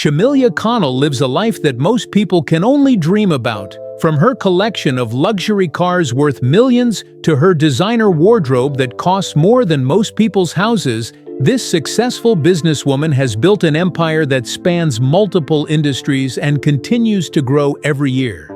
Shamilia Connell lives a life that most people can only dream about. From her collection of luxury cars worth millions to her designer wardrobe that costs more than most people's houses, this successful businesswoman has built an empire that spans multiple industries and continues to grow every year.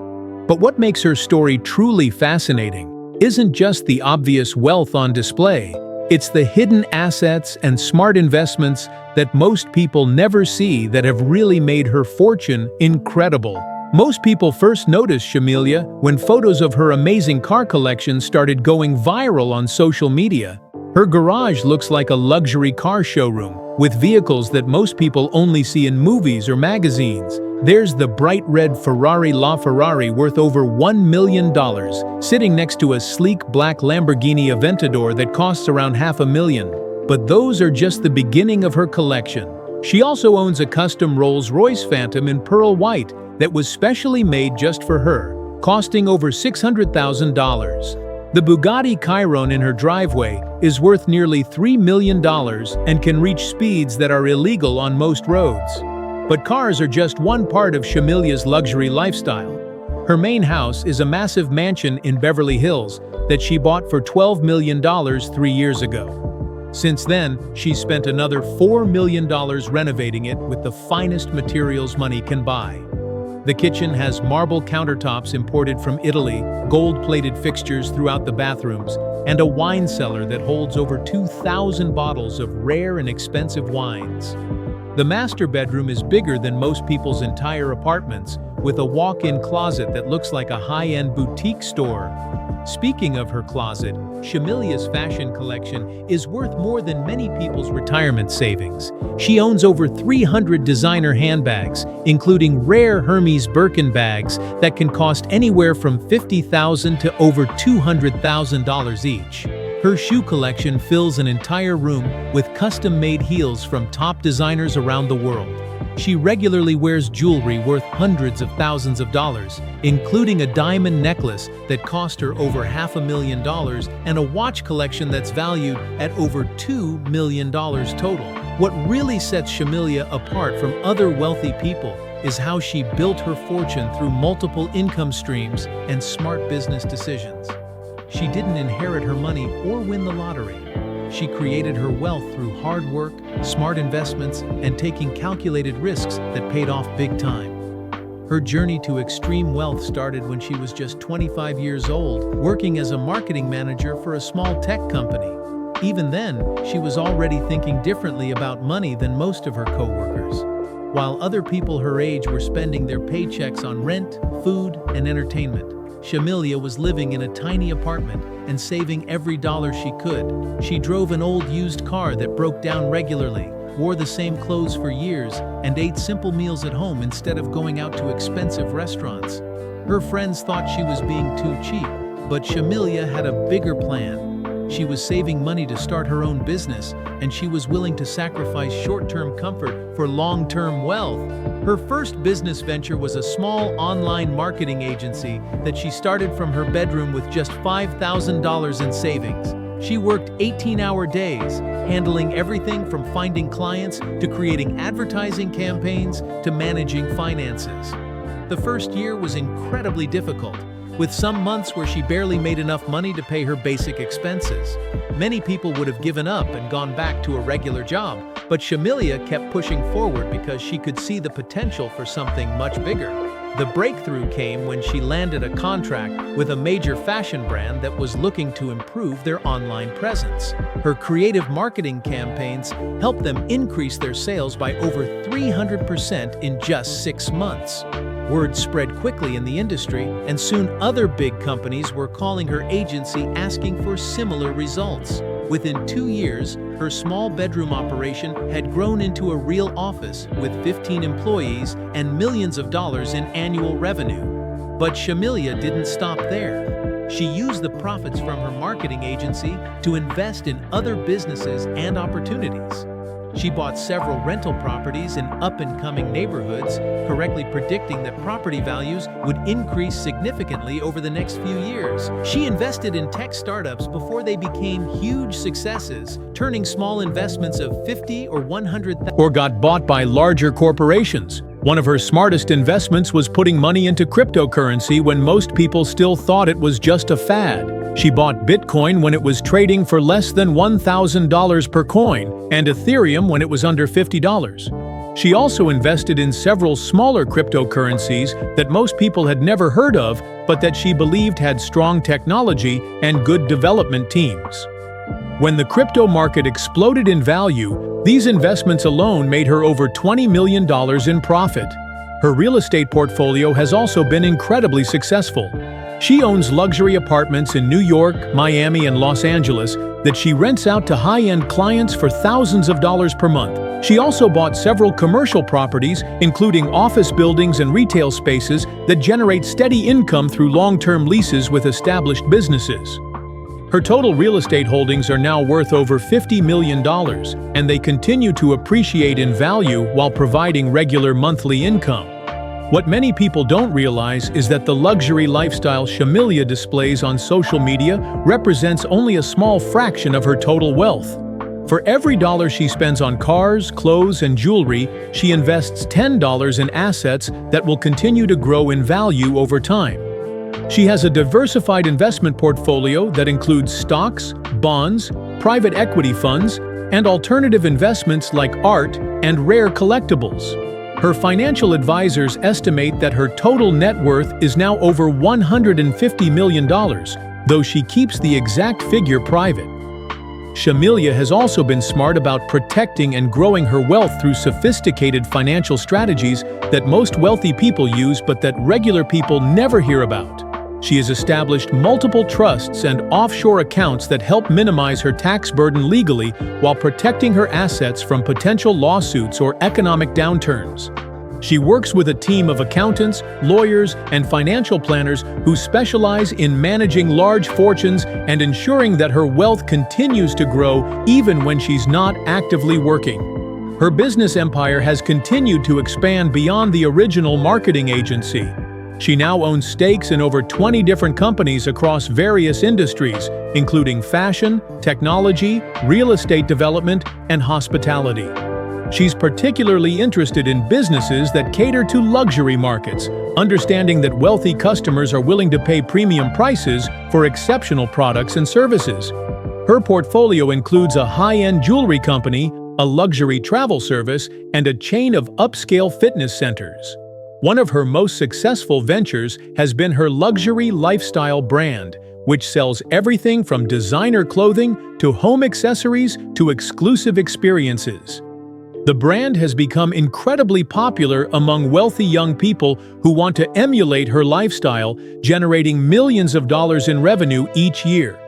But what makes her story truly fascinating isn't just the obvious wealth on display. It's the hidden assets and smart investments that most people never see that have really made her fortune incredible. Most people first noticed Shamilia when photos of her amazing car collection started going viral on social media. Her garage looks like a luxury car showroom, with vehicles that most people only see in movies or magazines. There's the bright red Ferrari LaFerrari worth over $1 million, sitting next to a sleek black Lamborghini Aventador that costs around $500,000. But those are just the beginning of her collection. She also owns a custom Rolls-Royce Phantom in pearl white that was specially made just for her, costing over $600,000. The Bugatti Chiron in her driveway is worth nearly $3 million and can reach speeds that are illegal on most roads. But cars are just one part of Shamilia's luxury lifestyle. Her main house is a massive mansion in Beverly Hills that she bought for $12 million 3 years ago. Since then, she's spent another $4 million renovating it with the finest materials money can buy. The kitchen has marble countertops imported from Italy, gold-plated fixtures throughout the bathrooms, and a wine cellar that holds over 2,000 bottles of rare and expensive wines. The master bedroom is bigger than most people's entire apartments, with a walk-in closet that looks like a high-end boutique store. Speaking of her closet, Shamilia's fashion collection is worth more than many people's retirement savings. She owns over 300 designer handbags, including rare Hermes Birkin bags that can cost anywhere from $50,000 to over $200,000 each. Her shoe collection fills an entire room with custom-made heels from top designers around the world. She regularly wears jewelry worth hundreds of thousands of dollars, including a diamond necklace that cost her over $500,000 and a watch collection that's valued at over $2 million total. What really sets Shamilia apart from other wealthy people is how she built her fortune through multiple income streams and smart business decisions. She didn't inherit her money or win the lottery. She created her wealth through hard work, smart investments, and taking calculated risks that paid off big time. Her journey to extreme wealth started when she was just 25 years old, working as a marketing manager for a small tech company. Even then, she was already thinking differently about money than most of her co-workers. While other people her age were spending their paychecks on rent, food, and entertainment, Shamilia was living in a tiny apartment and saving every dollar she could. She drove an old used car that broke down regularly, wore the same clothes for years, and ate simple meals at home instead of going out to expensive restaurants. Her friends thought she was being too cheap, but Shamilia had a bigger plan. She was saving money to start her own business, and she was willing to sacrifice short-term comfort for long-term wealth. Her first business venture was a small online marketing agency that she started from her bedroom with just $5,000 in savings. She worked 18-hour days, handling everything from finding clients to creating advertising campaigns to managing finances. The first year was incredibly difficult, with some months where she barely made enough money to pay her basic expenses. Many people would have given up and gone back to a regular job, but Shamilia kept pushing forward because she could see the potential for something much bigger. The breakthrough came when she landed a contract with a major fashion brand that was looking to improve their online presence. Her creative marketing campaigns helped them increase their sales by over 300% in just 6 months. Word spread quickly in the industry, and soon other big companies were calling her agency asking for similar results. Within 2 years, her small bedroom operation had grown into a real office with 15 employees and millions of dollars in annual revenue. But Shamilia didn't stop there. She used the profits from her marketing agency to invest in other businesses and opportunities. She bought several rental properties in up-and-coming neighborhoods, correctly predicting that property values would increase significantly over the next few years. She invested in tech startups before they became huge successes, turning small investments of $50,000 or $100,000 or got bought by larger corporations. One of her smartest investments was putting money into cryptocurrency when most people still thought it was just a fad. She bought Bitcoin when it was trading for less than $1,000 per coin, and Ethereum when it was under $50. She also invested in several smaller cryptocurrencies that most people had never heard of, but that she believed had strong technology and good development teams. When the crypto market exploded in value, these investments alone made her over $20 million in profit. Her real estate portfolio has also been incredibly successful. She owns luxury apartments in New York, Miami, and Los Angeles that she rents out to high-end clients for thousands of dollars per month. She also bought several commercial properties, including office buildings and retail spaces that generate steady income through long-term leases with established businesses. Her total real estate holdings are now worth over $50 million, and they continue to appreciate in value while providing regular monthly income. What many people don't realize is that the luxury lifestyle Shamilia displays on social media represents only a small fraction of her total wealth. For every dollar she spends on cars, clothes, and jewelry, she invests $10 in assets that will continue to grow in value over time. She has a diversified investment portfolio that includes stocks, bonds, private equity funds, and alternative investments like art and rare collectibles. Her financial advisors estimate that her total net worth is now over $150 million, though she keeps the exact figure private. Shamilia has also been smart about protecting and growing her wealth through sophisticated financial strategies that most wealthy people use but that regular people never hear about. She has established multiple trusts and offshore accounts that help minimize her tax burden legally while protecting her assets from potential lawsuits or economic downturns. She works with a team of accountants, lawyers, and financial planners who specialize in managing large fortunes and ensuring that her wealth continues to grow even when she's not actively working. Her business empire has continued to expand beyond the original marketing agency. She now owns stakes in over 20 different companies across various industries, including fashion, technology, real estate development, and hospitality. She's particularly interested in businesses that cater to luxury markets, understanding that wealthy customers are willing to pay premium prices for exceptional products and services. Her portfolio includes a high-end jewelry company, a luxury travel service, and a chain of upscale fitness centers. One of her most successful ventures has been her luxury lifestyle brand, which sells everything from designer clothing to home accessories to exclusive experiences. The brand has become incredibly popular among wealthy young people who want to emulate her lifestyle, generating millions of dollars in revenue each year.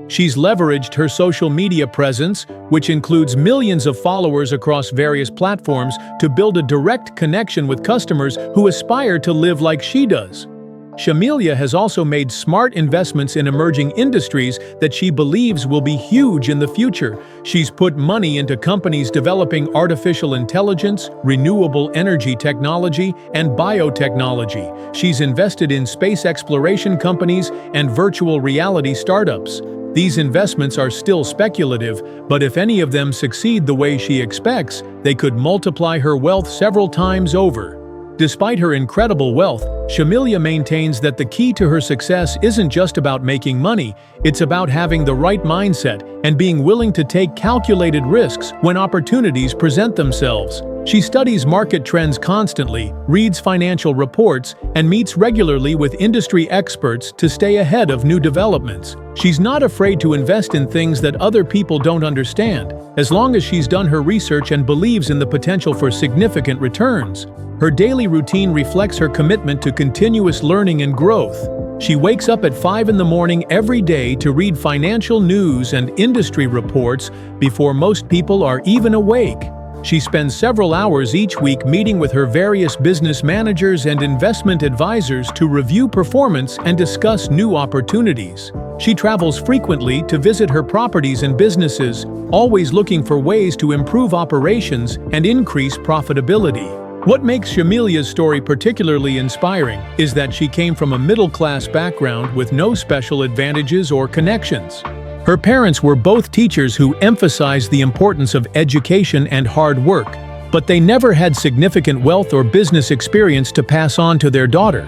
She's leveraged her social media presence, which includes millions of followers across various platforms, to build a direct connection with customers who aspire to live like she does. Shamilia has also made smart investments in emerging industries that she believes will be huge in the future. She's put money into companies developing artificial intelligence, renewable energy technology, and biotechnology. She's invested in space exploration companies and virtual reality startups. These investments are still speculative, but if any of them succeed the way she expects, they could multiply her wealth several times over. Despite her incredible wealth, Shamilia maintains that the key to her success isn't just about making money, it's about having the right mindset and being willing to take calculated risks when opportunities present themselves. She studies market trends constantly, reads financial reports, and meets regularly with industry experts to stay ahead of new developments. She's not afraid to invest in things that other people don't understand, as long as she's done her research and believes in the potential for significant returns. Her daily routine reflects her commitment to continuous learning and growth. She wakes up at 5 in the morning every day to read financial news and industry reports before most people are even awake. She spends several hours each week meeting with her various business managers and investment advisors to review performance and discuss new opportunities. She travels frequently to visit her properties and businesses, always looking for ways to improve operations and increase profitability. What makes Shamilia's story particularly inspiring is that she came from a middle-class background with no special advantages or connections. Her parents were both teachers who emphasized the importance of education and hard work, but they never had significant wealth or business experience to pass on to their daughter.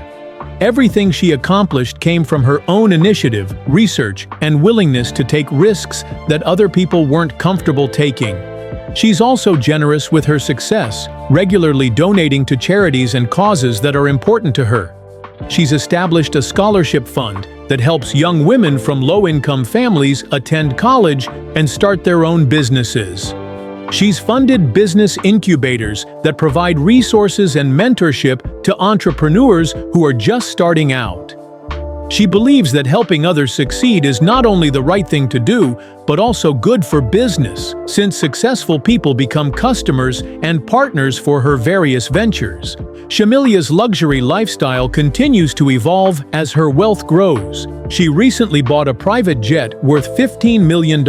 Everything she accomplished came from her own initiative, research, and willingness to take risks that other people weren't comfortable taking. She's also generous with her success, regularly donating to charities and causes that are important to her. She's established a scholarship fund that helps young women from low-income families attend college and start their own businesses. She's funded business incubators that provide resources and mentorship to entrepreneurs who are just starting out. She believes that helping others succeed is not only the right thing to do, but also good for business, since successful people become customers and partners for her various ventures. Shamilia's luxury lifestyle continues to evolve as her wealth grows. She recently bought a private jet worth $15 million,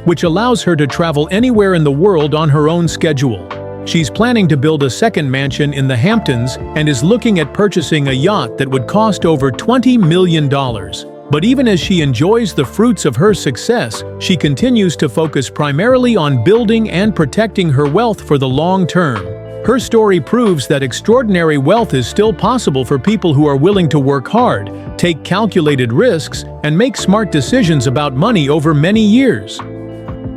which allows her to travel anywhere in the world on her own schedule. She's planning to build a second mansion in the Hamptons and is looking at purchasing a yacht that would cost over $20 million. But even as she enjoys the fruits of her success, she continues to focus primarily on building and protecting her wealth for the long term. Her story proves that extraordinary wealth is still possible for people who are willing to work hard, take calculated risks, and make smart decisions about money over many years.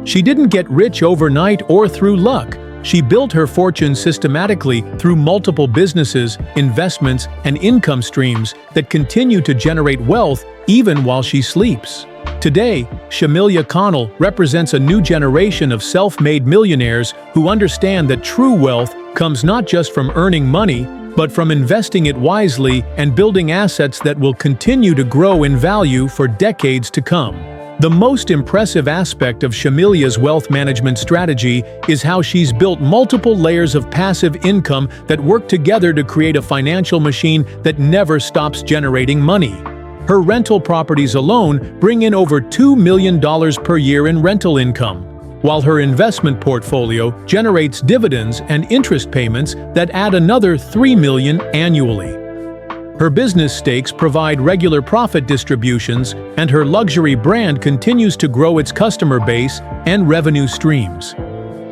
She didn't get rich overnight or through luck. She built her fortune systematically through multiple businesses, investments, and income streams that continue to generate wealth even while she sleeps. Today, Shamilia Connell represents a new generation of self-made millionaires who understand that true wealth comes not just from earning money, but from investing it wisely and building assets that will continue to grow in value for decades to come. The most impressive aspect of Shamilia's wealth management strategy is how she's built multiple layers of passive income that work together to create a financial machine that never stops generating money. Her rental properties alone bring in over $2 million per year in rental income, while her investment portfolio generates dividends and interest payments that add another $3 million annually. Her business stakes provide regular profit distributions, and her luxury brand continues to grow its customer base and revenue streams.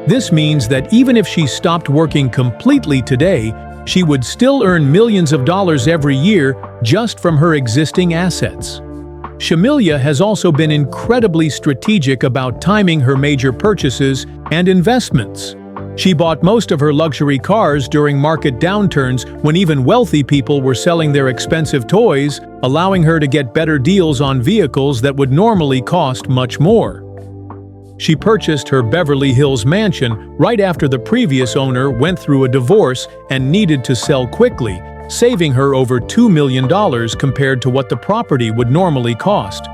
This means that even if she stopped working completely today, she would still earn millions of dollars every year just from her existing assets. Shamilia has also been incredibly strategic about timing her major purchases and investments. She bought most of her luxury cars during market downturns when even wealthy people were selling their expensive toys, allowing her to get better deals on vehicles that would normally cost much more. She purchased her Beverly Hills mansion right after the previous owner went through a divorce and needed to sell quickly, saving her over $2 million compared to what the property would normally cost.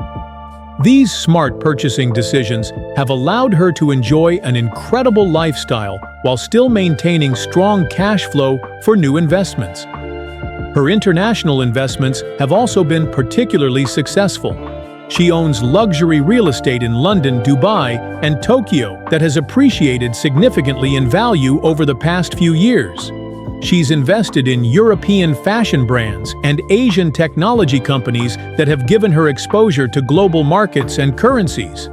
These smart purchasing decisions have allowed her to enjoy an incredible lifestyle while still maintaining strong cash flow for new investments. Her international investments have also been particularly successful. She owns luxury real estate in London, Dubai, and Tokyo that has appreciated significantly in value over the past few years. She's invested in European fashion brands and Asian technology companies that have given her exposure to global markets and currencies.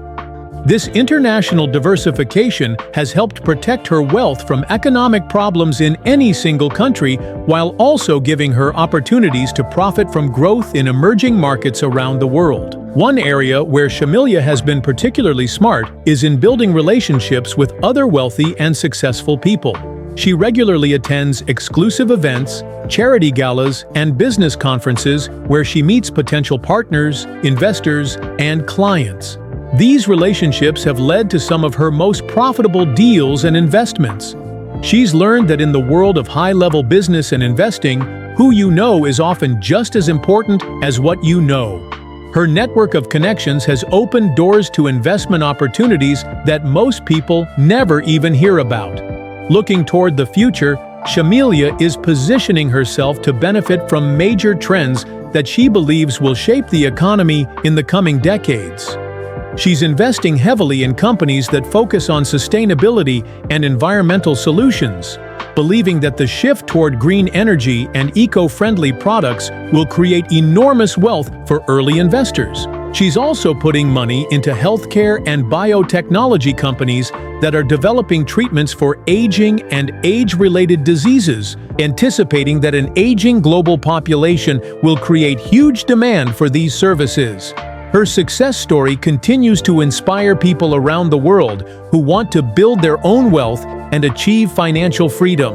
This international diversification has helped protect her wealth from economic problems in any single country, while also giving her opportunities to profit from growth in emerging markets around the world. One area where Shamilia has been particularly smart is in building relationships with other wealthy and successful people. She regularly attends exclusive events, charity galas, and business conferences where she meets potential partners, investors, and clients. These relationships have led to some of her most profitable deals and investments. She's learned that in the world of high-level business and investing, who you know is often just as important as what you know. Her network of connections has opened doors to investment opportunities that most people never even hear about. Looking toward the future, Shamilia is positioning herself to benefit from major trends that she believes will shape the economy in the coming decades. She's investing heavily in companies that focus on sustainability and environmental solutions, believing that the shift toward green energy and eco-friendly products will create enormous wealth for early investors. She's also putting money into healthcare and biotechnology companies that are developing treatments for aging and age-related diseases, anticipating that an aging global population will create huge demand for these services. Her success story continues to inspire people around the world who want to build their own wealth and achieve financial freedom.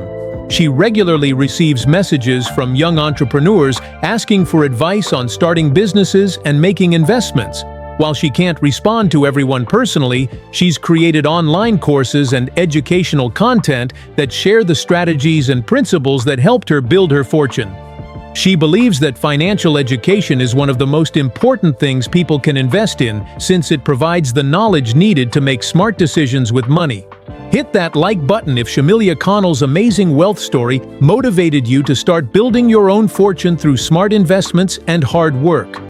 She regularly receives messages from young entrepreneurs asking for advice on starting businesses and making investments. While she can't respond to everyone personally, she's created online courses and educational content that share the strategies and principles that helped her build her fortune. She believes that financial education is one of the most important things people can invest in, since it provides the knowledge needed to make smart decisions with money. Hit that like button if Shamilia Connell's amazing wealth story motivated you to start building your own fortune through smart investments and hard work.